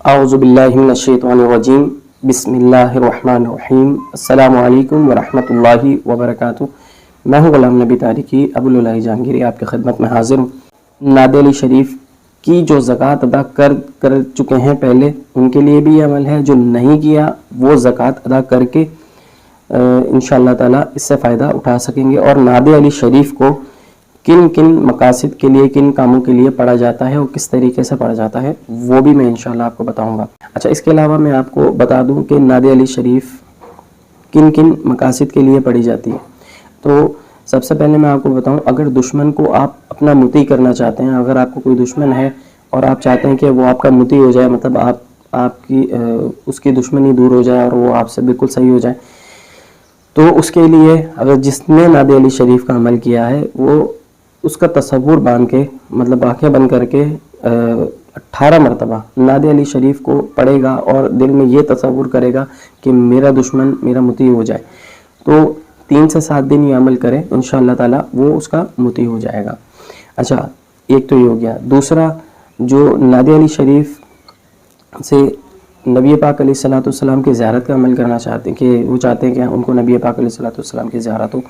اعوذ باللہ من الشیطان الرجیم بسم اللہ الرحمن الرحیم السلام علیکم ورحمۃ اللہ وبرکاتہ۔ میں ہوں غلام نبی تاریخی ابو العلا جہانگیری، آپ کی خدمت میں حاضر ہوں۔ نادی علی شریف کی جو زکوٰۃ ادا کر چکے ہیں پہلے، ان کے لیے بھی یہ عمل ہے، جو نہیں کیا وہ زکوٰۃ ادا کر کے انشاءاللہ تعالیٰ اس سے فائدہ اٹھا سکیں گے۔ اور نادی علی شریف کو کن کن مقاصد کے لیے، کن کاموں کے لیے پڑھا جاتا ہے اور کس طریقے سے پڑھا جاتا ہے، وہ بھی میں انشاءاللہ آپ کو بتاؤں گا۔ اچھا، اس کے علاوہ میں آپ کو بتا دوں کہ نادی علی شریف کن کن مقاصد کے لیے پڑھی جاتی ہے۔ تو سب سے پہلے میں آپ کو بتاؤں، اگر دشمن کو آپ اپنا مطیع کرنا چاہتے ہیں، اگر آپ کو کوئی دشمن ہے اور آپ چاہتے ہیں کہ وہ آپ کا مطیع ہو جائے، مطلب آپ کی اس کی دشمنی دور ہو جائے اور وہ آپ سے بالکل صحیح ہو جائے، تو اس کے لیے اگر جس نے نادی علی شریف کا عمل کیا ہے، وہ اس کا تصور باندھ کے، مطلب آنکھیں بند کر کے 18 مرتبہ نادی علی شریف کو پڑھے گا اور دل میں یہ تصور کرے گا کہ میرا دشمن میرا مطیع ہو جائے، تو 3 سے 7 دن یہ عمل کرے، انشاءاللہ تعالیٰ وہ اس کا مطیع ہو جائے گا۔ اچھا، ایک تو یہ ہو گیا۔ دوسرا، جو نادی علی شریف سے نبی پاک علیہ الصلوۃ والسلام کی زیارت کا عمل کرنا چاہتے ہیں، کہ وہ چاہتے ہیں کہ ان کو نبی پاک علیہ الصلوۃ والسلام کی زیارت ہو،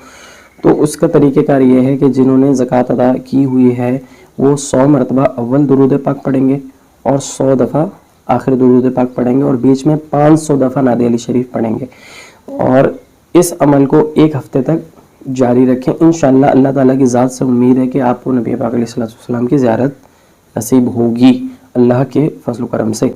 تو اس کا طریقہ کار یہ ہے کہ جنہوں نے زکوٰۃ ادا کی ہوئی ہے وہ 100 مرتبہ اول درود پاک پڑھیں گے اور 100 دفعہ آخر درود پاک پڑھیں گے، اور بیچ میں 500 دفعہ نادی علی شریف پڑھیں گے، اور اس عمل کو 1 ہفتے تک جاری رکھیں۔ انشاءاللہ اللہ تعالیٰ کی ذات سے امید ہے کہ آپ کو نبی پاک علیہ الصلوۃ والسلام کی زیارت نصیب ہوگی اللہ کے فضل و کرم سے۔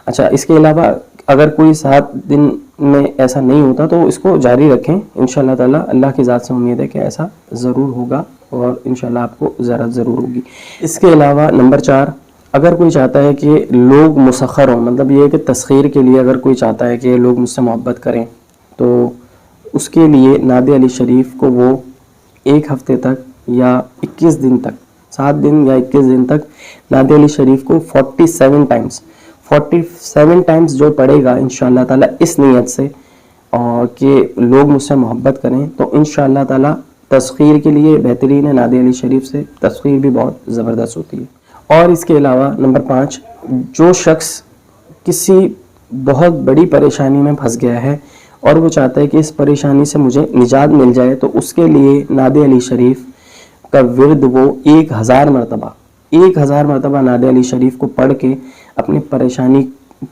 اچھا، اس کے علاوہ اگر کوئی 7 دن میں ایسا نہیں ہوتا تو اس کو جاری رکھیں، انشاءاللہ تعالیٰ اللہ کی ذات سے امید ہے کہ ایسا ضرور ہوگا اور انشاءاللہ آپ کو زیارت ضرور ہوگی۔ اس کے علاوہ نمبر 4، اگر کوئی چاہتا ہے کہ لوگ مسخر ہوں، مطلب یہ ہے کہ تسخیر کے لیے اگر کوئی چاہتا ہے کہ لوگ مجھ سے محبت کریں، تو اس کے لیے نادی علی شریف کو وہ 1 ہفتے تک یا 21 دن تک، 7 دن یا 21 دن تک نادی علی شریف کو 47 ٹائمز جو پڑھے گا انشاءاللہ تعالیٰ اس نیت سے اور کہ لوگ مجھ سے محبت کریں، تو انشاءاللہ تعالیٰ تسخیر کے لیے بہترین ہے۔ نادی علی شریف سے تسخیر بھی بہت زبردست ہوتی ہے۔ اور اس کے علاوہ نمبر 5، جو شخص کسی بہت بڑی پریشانی میں پھنس گیا ہے اور وہ چاہتا ہے کہ اس پریشانی سے مجھے نجات مل جائے، تو اس کے لیے نادی علی شریف کا ورد وہ 1000 مرتبہ نادی علی شریف کو پڑھ کے اپنی پریشانی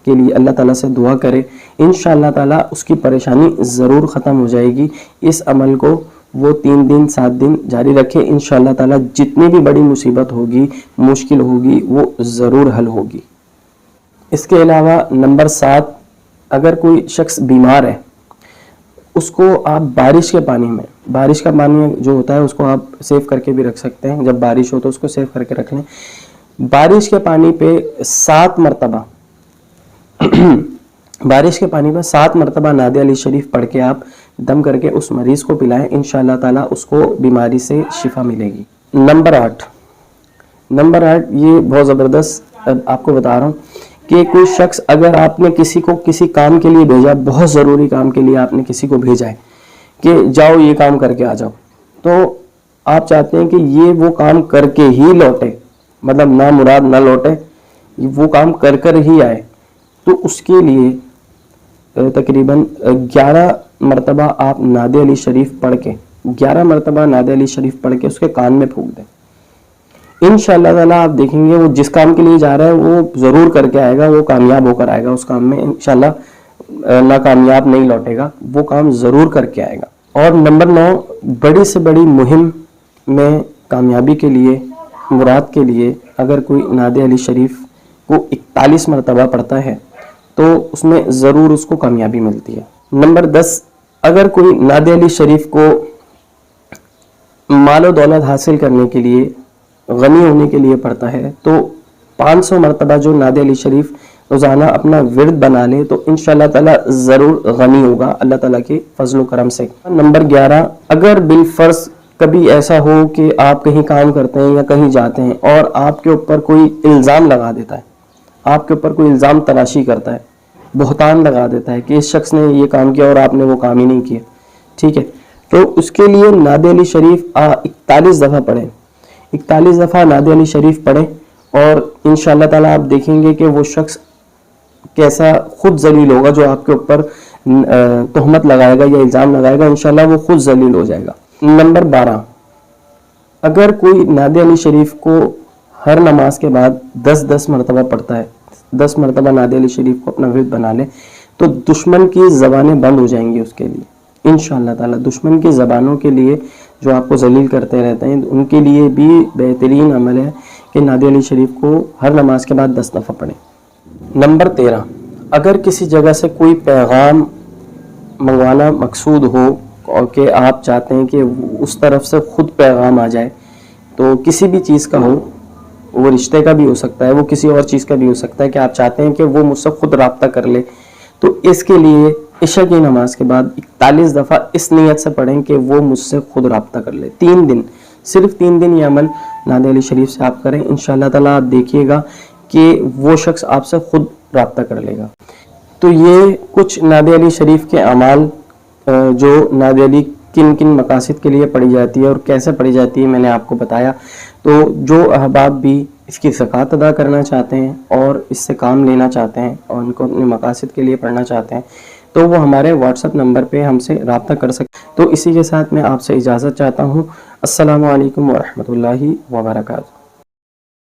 کے لیے اللہ تعالیٰ سے دعا کرے، انشاءاللہ تعالیٰ اس کی پریشانی ضرور ختم ہو جائے گی۔ اس عمل کو وہ 3 دن 7 دن جاری رکھے، انشاءاللہ تعالیٰ جتنی بھی بڑی مصیبت ہوگی، مشکل ہوگی، وہ ضرور حل ہوگی۔ اس کے علاوہ نمبر 7، اگر کوئی شخص بیمار ہے، اس کو آپ بارش کا پانی جو ہوتا ہے اس کو آپ سیو کر کے بھی رکھ سکتے ہیں، جب بارش ہو تو اس کو سیو کر کے رکھ لیں۔ بارش کے پانی پہ 7 مرتبہ نادی علی شریف پڑھ کے آپ دم کر کے اس مریض کو پلائیں، انشاءاللہ تعالیٰ اس کو بیماری سے شفا ملے گی۔ نمبر 8، یہ بہت زبردست آپ کو بتا رہا ہوں کہ کوئی شخص، اگر آپ نے کسی کو کسی کام کے لیے بھیجا، بہت ضروری کام کے لیے آپ نے کسی کو بھیجا ہے کہ جاؤ یہ کام کر کے آ جاؤ، تو آپ چاہتے ہیں کہ یہ وہ کام کر کے ہی لوٹے، مطلب نہ مراد نہ لوٹے، وہ کام کر ہی آئے، تو اس کے لیے تقریباً 11 مرتبہ آپ نادی علی شریف پڑھ کے اس کے کان میں پھونک دیں۔ انشاءاللہ تعالیٰ آپ دیکھیں گے وہ جس کام کے لیے جا رہا ہے وہ ضرور کر کے آئے گا، وہ کامیاب ہو کر آئے گا اس کام میں، انشاءاللہ ناکامیاب نہیں لوٹے گا، وہ کام ضرور کر کے آئے گا۔ اور نمبر 9، بڑی سے بڑی مہم میں کامیابی کے لیے، مراد کے لیے، اگر کوئی نادی علی شریف کو 41 مرتبہ پڑھتا ہے تو اس میں ضرور اس کو کامیابی ملتی ہے۔ نمبر 10، اگر کوئی نادی علی شریف کو مال و دولت حاصل کرنے کے لیے، غنی ہونے کے لیے پڑھتا ہے، تو 500 مرتبہ جو نادی علی شریف روزانہ اپنا ورد بنا لے تو انشاءاللہ تعالیٰ ضرور غنی ہوگا اللہ تعالیٰ کے فضل و کرم سے۔ نمبر 11، اگر بالفرض کبھی ایسا ہو کہ آپ کہیں کام کرتے ہیں یا کہیں جاتے ہیں اور آپ کے اوپر کوئی الزام لگا دیتا ہے، آپ کے اوپر کوئی الزام تراشی کرتا ہے، بہتان لگا دیتا ہے کہ اس شخص نے یہ کام کیا اور آپ نے وہ کام ہی نہیں کیا، ٹھیک ہے، تو اس کے لیے نادی علی شریف 41 دفعہ پڑھیں، 41 دفعہ نادی علی شریف پڑھیں، اور انشاءاللہ تعالیٰ آپ دیکھیں گے کہ وہ شخص کیسا خود ذلیل ہوگا، جو آپ کے اوپر تہمت لگائے گا یا الزام لگائے گا، انشاءاللہ وہ خود ذلیل ہو جائے گا۔ نمبر 12، اگر کوئی نعت علی شریف کو ہر نماز کے بعد 10 مرتبہ پڑھتا ہے، 10 مرتبہ نعت علی شریف کو اپنا ورد بنا لے، تو دشمن کی زبانیں بند ہو جائیں گی اس کے لیے انشاءاللہ تعالی۔ دشمن کی زبانوں کے لیے جو آپ کو ذلیل کرتے رہتے ہیں، ان کے لیے بھی بہترین عمل ہے کہ نعت علی شریف کو ہر نماز کے بعد 10 دفعہ پڑھیں۔ نمبر 13، اگر کسی جگہ سے کوئی پیغام منگوانا مقصود ہو اور کہ آپ چاہتے ہیں کہ اس طرف سے خود پیغام آ جائے، تو کسی بھی چیز کا ہو، وہ رشتے کا بھی ہو سکتا ہے، وہ کسی اور چیز کا بھی ہو سکتا ہے، کہ آپ چاہتے ہیں کہ وہ مجھ سے خود رابطہ کر لے، تو اس کے لیے عشاء کی نماز کے بعد 41 دفعہ اس نیت سے پڑھیں کہ وہ مجھ سے خود رابطہ کر لے۔ 3 دن، صرف 3 دن یہ عمل نعت علی شریف سے آپ کریں، انشاءاللہ تعالیٰ آپ دیکھیے گا کہ وہ شخص آپ سے خود رابطہ کر لے گا۔ تو یہ کچھ نعت علی شریف کے اعمال جو نعت علی کن کن مقاصد کے لیے پڑھی جاتی ہے اور کیسے پڑھی جاتی ہے میں نے آپ کو بتایا۔ تو جو احباب بھی اس کی زکوٰۃ ادا کرنا چاہتے ہیں اور اس سے کام لینا چاہتے ہیں اور ان کو اپنے مقاصد کے لیے پڑھنا چاہتے ہیں، تو وہ ہمارے واٹس ایپ نمبر پہ ہم سے رابطہ کر سکتے ہیں۔ تو اسی کے ساتھ میں آپ سے اجازت چاہتا ہوں۔ السلام علیکم ورحمۃ اللہ وبرکاتہ۔